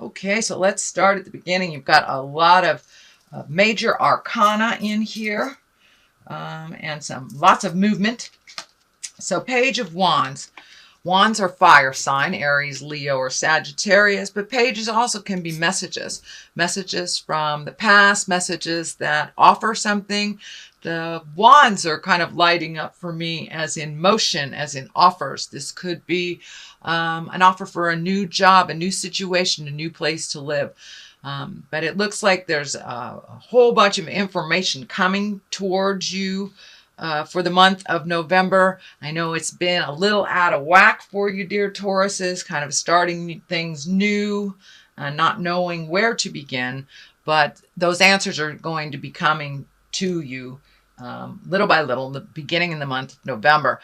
Okay, so let's start at the beginning. You've got a lot of major arcana in here, and lots of movement. So Page of Wands. Wands are fire sign, Aries, Leo, or Sagittarius, but pages also can be messages. Messages from the past, messages that offer something. The wands are kind of lighting up for me as in motion, as in offers. This could be an offer for a new job, a new situation, a new place to live. But it looks like there's a whole bunch of information coming towards you for the month of November. I know it's been a little out of whack for you, dear Tauruses, kind of starting things new, not knowing where to begin, but those answers are going to be coming to you little by little, the beginning in the month of November.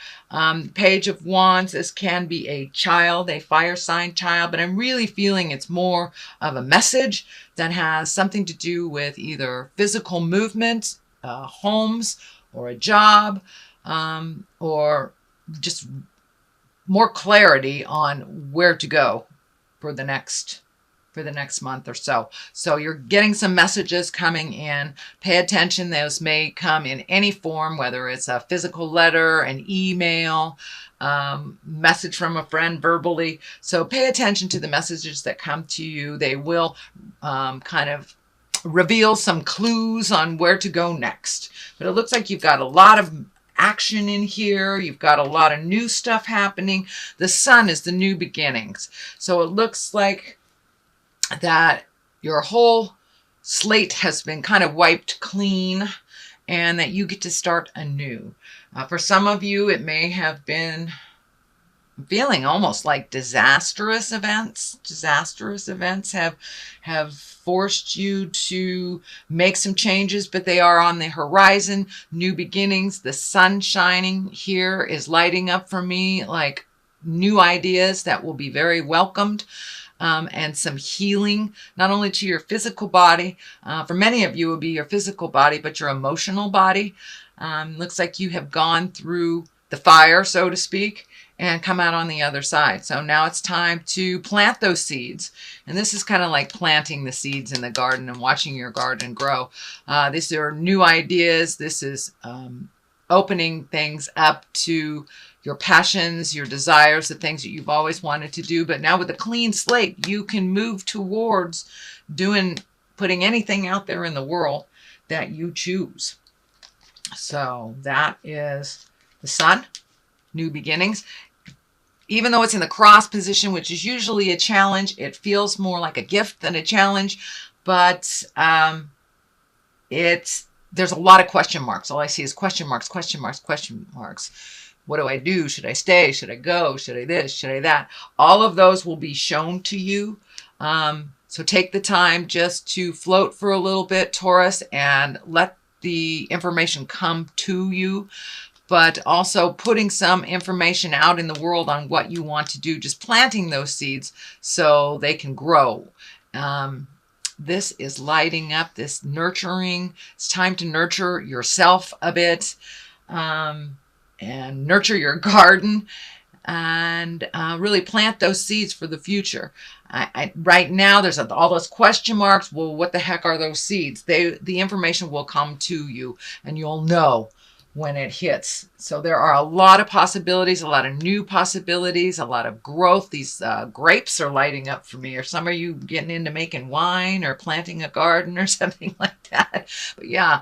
Page of Wands, this can be a child, a fire sign child, but I'm really feeling it's more of a message that has something to do with either physical movement, homes, or a job, or just more clarity on where to go for the next month or so. So you're getting some messages coming in. Pay attention. Those may come in any form, whether it's a physical letter, an email, message from a friend verbally. So pay attention to the messages that come to you. They will kind of reveal some clues on where to go next. But it looks like you've got a lot of action in here. You've got a lot of new stuff happening. The sun is the new beginnings. So it looks like that your whole slate has been kind of wiped clean and that you get to start anew. For some of you, it may have been feeling almost like disastrous events. Disastrous events have forced you to make some changes, but they are on the horizon. New beginnings. The sun shining here is lighting up for me like new ideas that will be very welcomed. And some healing, not only to your physical body. For many of you, it will be your physical body, but your emotional body. Looks like you have gone through the fire, so to speak, and come out on the other side. So now it's time to plant those seeds. And this is kind of like planting the seeds in the garden and watching your garden grow. These are new ideas. This is opening things up to your passions, your desires, the things that you've always wanted to do. But now with a clean slate, you can move towards putting anything out there in the world that you choose. So that is the sun, new beginnings. Even though it's in the cross position, which is usually a challenge, it feels more like a gift than a challenge. But there's a lot of question marks. All I see is question marks, question marks, question marks. What do I do? Should I stay? Should I go? Should I this? Should I that? All of those will be shown to you. So take the time just to float for a little bit, Taurus, and let the information come to you. But also putting some information out in the world on what you want to do, just planting those seeds so they can grow. This is lighting up, this nurturing. It's time to nurture yourself a bit and nurture your garden and really plant those seeds for the future. Right now, there's all those question marks. Well, what the heck are those seeds? The information will come to you and you'll know when it hits. So there are a lot of possibilities, a lot of new possibilities, a lot of growth. These grapes are lighting up for me. Or some of you getting into making wine or planting a garden or something like that. But yeah,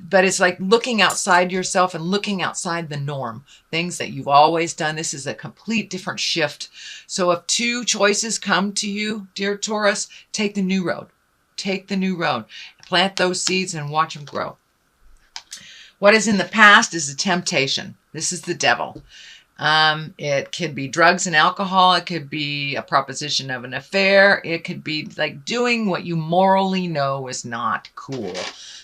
but it's like looking outside yourself and looking outside the norm. Things that you've always done. This is a complete different shift. So if two choices come to you, dear Taurus, take the new road. Take the new road. Plant those seeds and watch them grow. What is in the past is a temptation. This is the devil. It could be drugs and alcohol. It could be a proposition of an affair. It could be like doing what you morally know is not cool.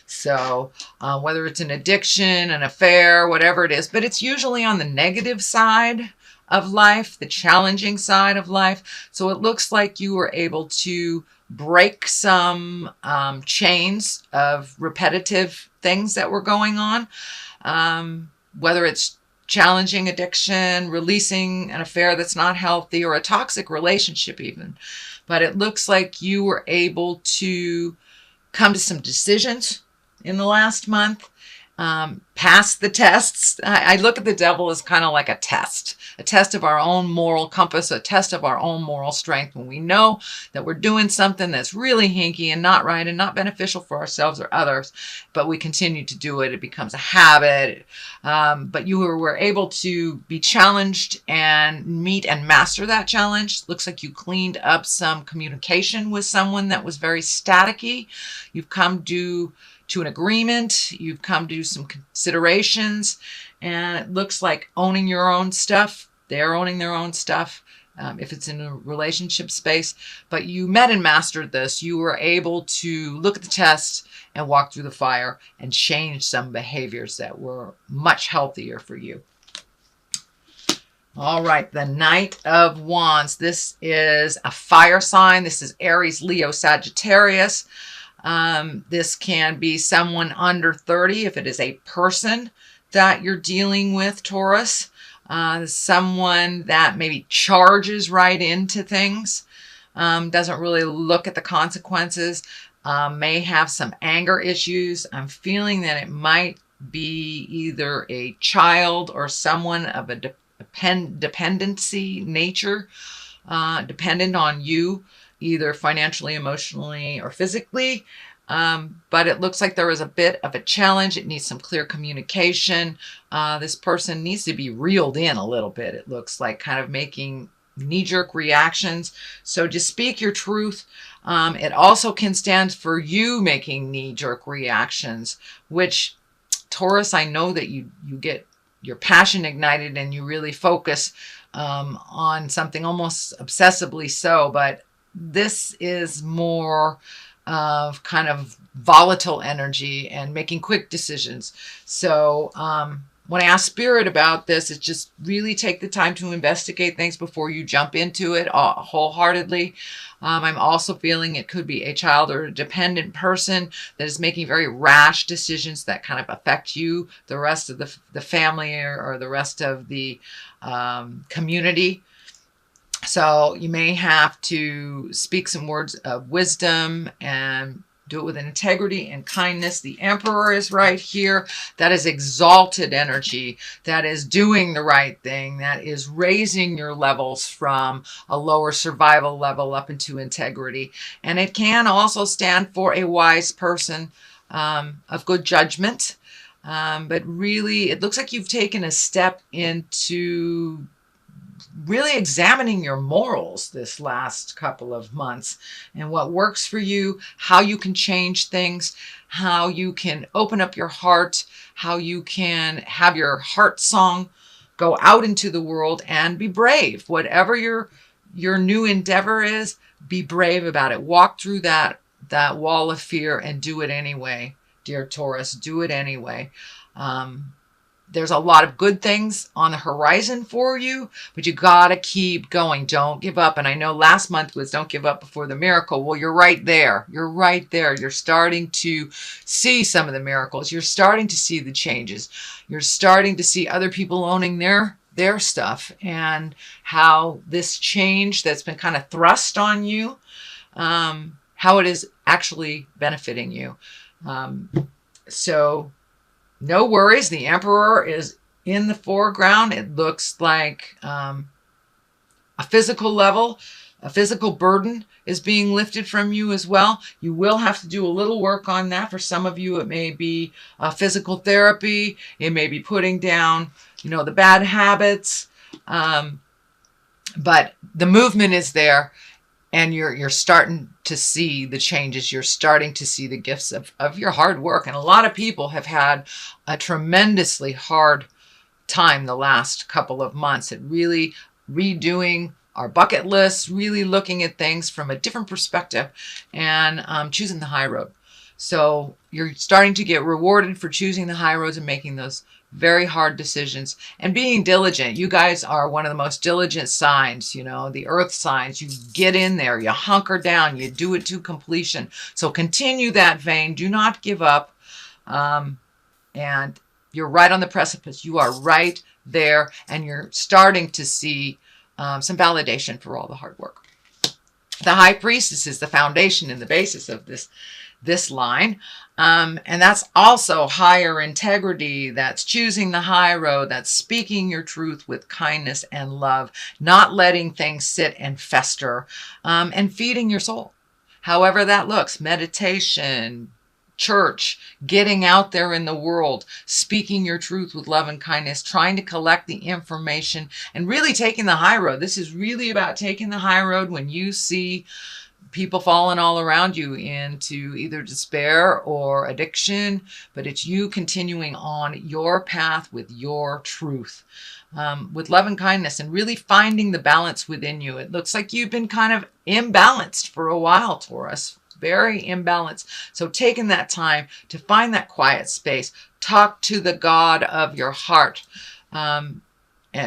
So whether it's an addiction, an affair, whatever it is, but it's usually on the negative side of life, the challenging side of life. So it looks like you were able to break some chains of repetitive things that were going on, whether it's challenging addiction, releasing an affair that's not healthy, or a toxic relationship even. But it looks like you were able to come to some decisions in the last month, pass the tests. I look at the devil as kind of like a test of our own moral compass, a test of our own moral strength. When we know that we're doing something that's really hinky and not right and not beneficial for ourselves or others, but we continue to do it, it becomes a habit. But you were able to be challenged and meet and master that challenge. Looks like you cleaned up some communication with someone that was very staticky. You've come to an agreement, you've come to some considerations, and it looks like owning your own stuff. They're owning their own stuff, if it's in a relationship space. But you met and mastered this. You were able to look at the test and walk through the fire and change some behaviors that were much healthier for you. All right, the Knight of Wands. This is a fire sign. This is Aries, Leo, Sagittarius. This can be someone under 30 if it is a person that you're dealing with, Taurus. Someone that maybe charges right into things, doesn't really look at the consequences, may have some anger issues. I'm feeling that it might be either a child or someone of a dependency nature, dependent on you, either financially, emotionally, or physically. But it looks like there is a bit of a challenge. It needs some clear communication. This person needs to be reeled in a little bit. It looks like kind of making knee-jerk reactions. So just speak your truth. It also can stand for you making knee-jerk reactions, which, Taurus, I know that you get your passion ignited and you really focus on something almost obsessively so, but this is more of kind of volatile energy and making quick decisions. So when I ask Spirit about this, it's just really take the time to investigate things before you jump into it wholeheartedly. I'm also feeling it could be a child or a dependent person that is making very rash decisions that kind of affect you, the rest of the family, or the rest of the community. So you may have to speak some words of wisdom and do it with integrity and kindness. The Emperor is right here. That is exalted energy. That is doing the right thing. That is raising your levels from a lower survival level up into integrity. And it can also stand for a wise person of good judgment. But really, it looks like you've taken a step into really examining your morals this last couple of months and what works for you, how you can change things, how you can open up your heart, how you can have your heart song go out into the world and be brave. Whatever your new endeavor is, be brave about it. Walk through that wall of fear and do it anyway, dear Taurus. Do it anyway. There's a lot of good things on the horizon for you, but you got to keep going. Don't give up. And I know last month was don't give up before the miracle. Well, you're right there. You're right there. You're starting to see some of the miracles. You're starting to see the changes. You're starting to see other people owning their stuff, and how this change that's been kind of thrust on you, how it is actually benefiting you. So no worries. The Emperor is in the foreground. It looks like a physical level, a physical burden is being lifted from you as well. You will have to do a little work on that. For some of you, it may be physical therapy. It may be putting down, the bad habits. But the movement is there. And you're starting to see the changes. You're starting to see the gifts of your hard work. And a lot of people have had a tremendously hard time the last couple of months at really redoing our bucket lists, really looking at things from a different perspective, and choosing the high road. So you're starting to get rewarded for choosing the high roads and making those very hard decisions and being diligent. You guys are one of the most diligent signs, the earth signs. You get in there, you hunker down, you do it to completion. So continue that vein. Do not give up. And you're right on the precipice. You are right there, and you're starting to see some validation for all the hard work. The High Priestess is the foundation and the basis of this line. And that's also higher integrity. That's choosing the high road. That's speaking your truth with kindness and love, not letting things sit and fester, and feeding your soul. However that looks, meditation, church, getting out there in the world, speaking your truth with love and kindness, trying to collect the information, and really taking the high road. This is really about taking the high road when you see people falling all around you into either despair or addiction, but it's you continuing on your path with your truth, with love and kindness, and really finding the balance within you. It looks like you've been kind of imbalanced for a while, Taurus. Very imbalanced. So taking that time to find that quiet space, talk to the God of your heart, and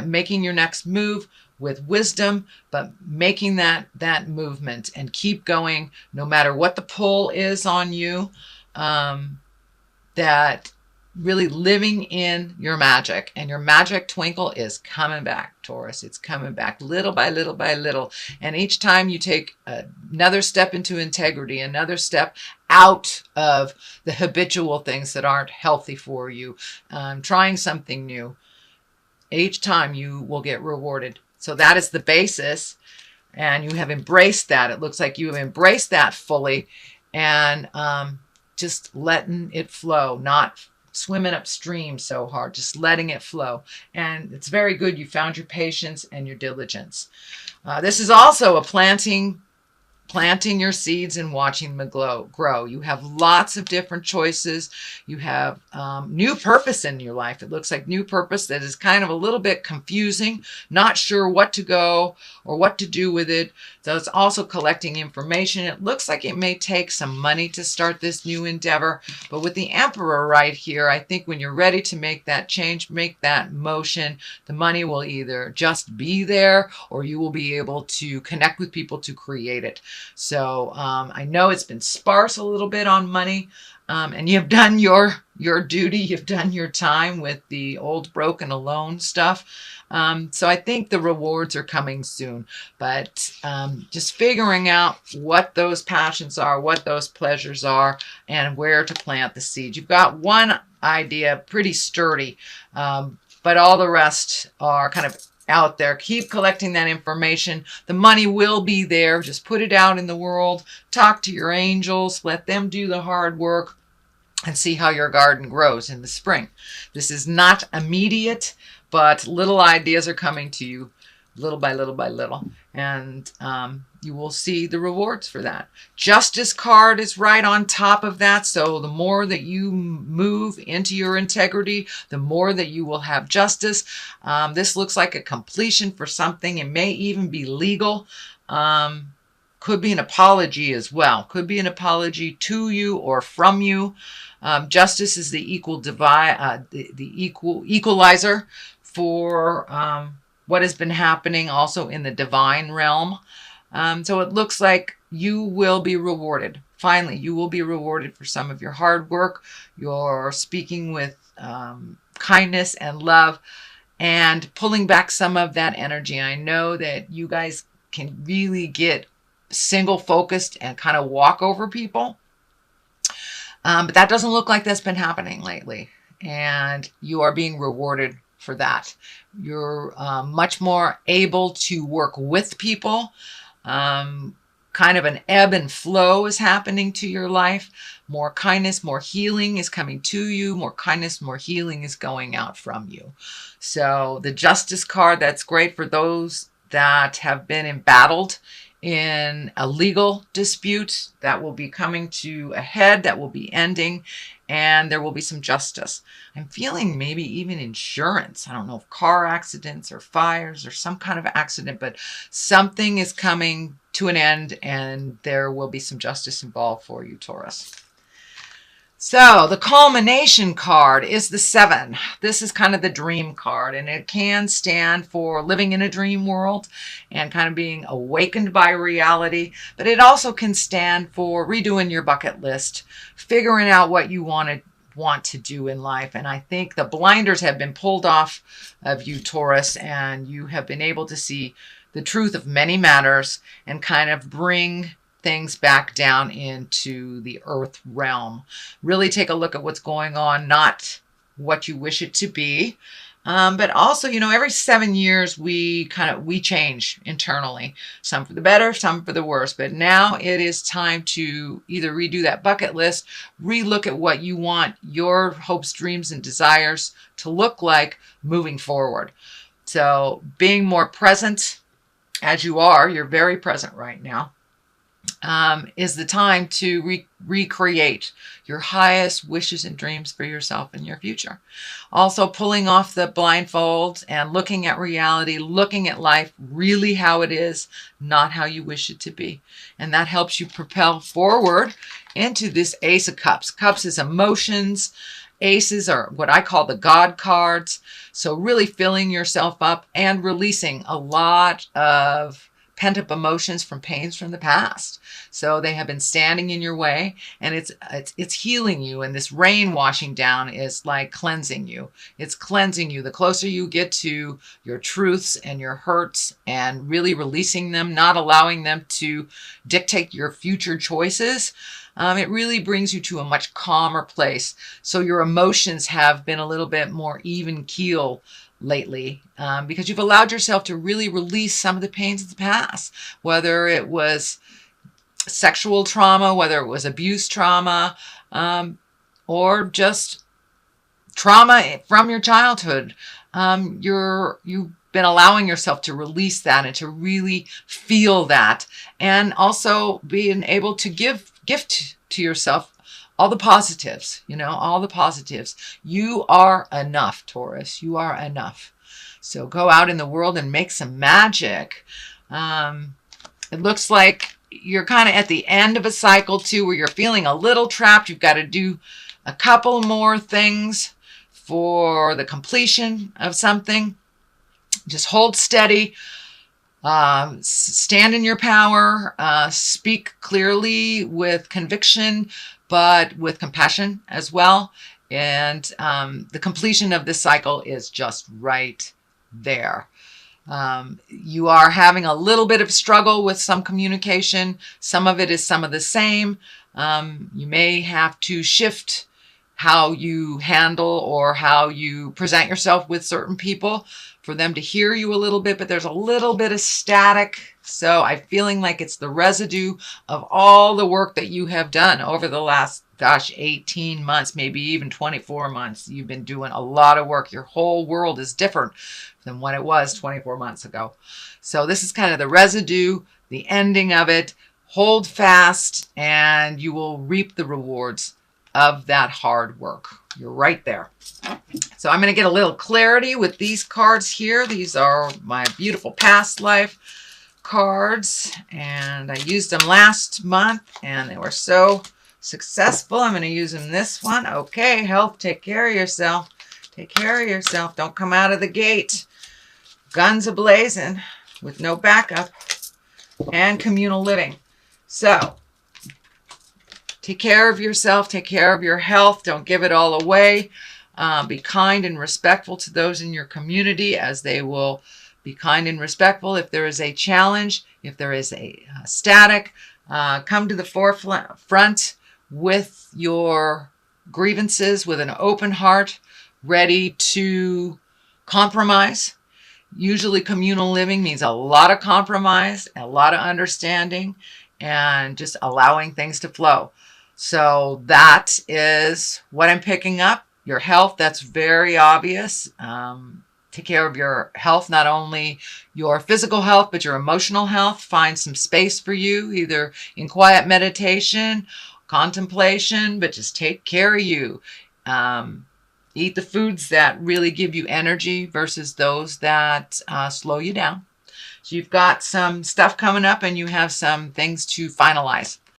making your next move with wisdom, but making that movement and keep going no matter what the pull is on you. That really living in your magic, and your magic twinkle is coming back, Taurus. It's coming back little by little by little. And each time you take another step into integrity, another step out of the habitual things that aren't healthy for you, trying something new, each time you will get rewarded. So that is the basis, and you have embraced that. It looks like you have embraced that fully, and just letting it flow, not swimming upstream so hard, just letting it flow. And it's very good. You found your patience and your diligence. This is also a planting your seeds and watching them grow. You have lots of different choices. You have new purpose in your life. It looks like new purpose that is kind of a little bit confusing, not sure what to go or what to do with it. So it's also collecting information. It looks like it may take some money to start this new endeavor, but with the Emperor right here, I think when you're ready to make that change, make that motion, the money will either just be there, or you will be able to connect with people to create it. So I know it's been sparse a little bit on money, and you've done your duty. You've done your time with the old, broken, alone stuff. So I think the rewards are coming soon, but just figuring out what those passions are, what those pleasures are, and where to plant the seed. You've got one idea pretty sturdy, but all the rest are kind of out there. Keep collecting that information. The money will be there. Just put it out in the world. Talk to your angels. Let them do the hard work, and see how your garden grows in the spring. This is not immediate, but little ideas are coming to you little by little by little, and you will see the rewards for that. Justice card is right on top of that, so the more that you move into your integrity, the more that you will have justice. This looks like a completion for something. It may even be legal. Could be an apology as well. Could be an apology to you or from you. Justice is the equalizer for what has been happening also in the divine realm. So it looks like you will be rewarded. Finally, you will be rewarded for some of your hard work, your speaking with kindness and love, and pulling back some of that energy. I know that you guys can really get single focused and kind of walk over people. But that doesn't look like that's been happening lately. And you are being rewarded for that. You're much more able to work with people. Kind of an ebb and flow is happening to your life. More kindness, more healing is coming to you. More kindness, more healing is going out from you. So the Justice card, that's great for those that have been embattled in a legal dispute that will be coming to a head, that will be ending, and there will be some justice. I'm feeling maybe even insurance. I don't know if car accidents or fires or some kind of accident, but something is coming to an end, and there will be some justice involved for you, Taurus. So the culmination card is the 7. This is kind of the dream card, and it can stand for living in a dream world and kind of being awakened by reality. But it also can stand for redoing your bucket list, figuring out what you want to want to do in life. And I think the blinders have been pulled off of you, Taurus, and you have been able to see the truth of many matters and kind of bring things back down into the earth realm. Really take a look at what's going on, not what you wish it to be. But also, you know, every 7 years we change internally, some for the better, some for the worse. But now it is time to either redo that bucket list, relook at what you want your hopes, dreams, and desires to look like moving forward. So being more present, as you are, you're very present right now, is the time to recreate your highest wishes and dreams for yourself and your future. Also pulling off the blindfolds and looking at reality, looking at life really how it is, not how you wish it to be. And that helps you propel forward into this Ace of Cups. Cups is emotions. Aces are what I call the God cards. So really filling yourself up and releasing a lot of pent-up emotions from pains from the past. So they have been standing in your way, and it's healing you. And this rain washing down is like cleansing you. It's cleansing you. The closer you get to your truths and your hurts and really releasing them, not allowing them to dictate your future choices, it really brings you to a much calmer place. So your emotions have been a little bit more even keel lately, because you've allowed yourself to really release some of the pains of the past, whether it was sexual trauma, whether it was abuse trauma, or just trauma from your childhood. You've been allowing yourself to release that and to really feel that, and also being able to gift to yourself all the positives, you know, all the positives. You are enough, Taurus. You are enough. So go out in the world and make some magic. It looks like you're kind of at the end of a cycle too, where you're feeling a little trapped. You've got to do a couple more things for the completion of something. Just hold steady. Stand in your power. Speak clearly with conviction, but with compassion as well. And the completion of this cycle is just right there. You are having a little bit of struggle with some communication. Some of it is some of the same. You may have to shift how you handle or how you present yourself with certain people for them to hear you a little bit, but there's a little bit of static. So I'm feeling like it's the residue of all the work that you have done over the last, 18 months, maybe even 24 months. You've been doing a lot of work. Your whole world is different than what it was 24 months ago. So this is kind of the residue, the ending of it. Hold fast and you will reap the rewards of that hard work. You're right there. So I'm going to get a little clarity with these cards here. These are my beautiful past life cards, and I used them last month and they were so successful. I'm going to use them this one. Okay, health, take care of yourself. Take care of yourself. Don't come out of the gate guns a-blazing with no backup. And communal living. So take care of yourself. Take care of your health. Don't give it all away. Be kind and respectful to those in your community, as they will be kind and respectful. If there is a challenge, if there is a static, come to the forefront with your grievances with an open heart, ready to compromise. Usually communal living means a lot of compromise, a lot of understanding, and just allowing things to flow. So that is what I'm picking up. Your health, that's very obvious. Take care of your health, not only your physical health, but your emotional health. Find some space for you, either in quiet meditation, contemplation, but just take care of you. Eat the foods that really give you energy versus those that slow you down. So you've got some stuff coming up and you have some things to finalize.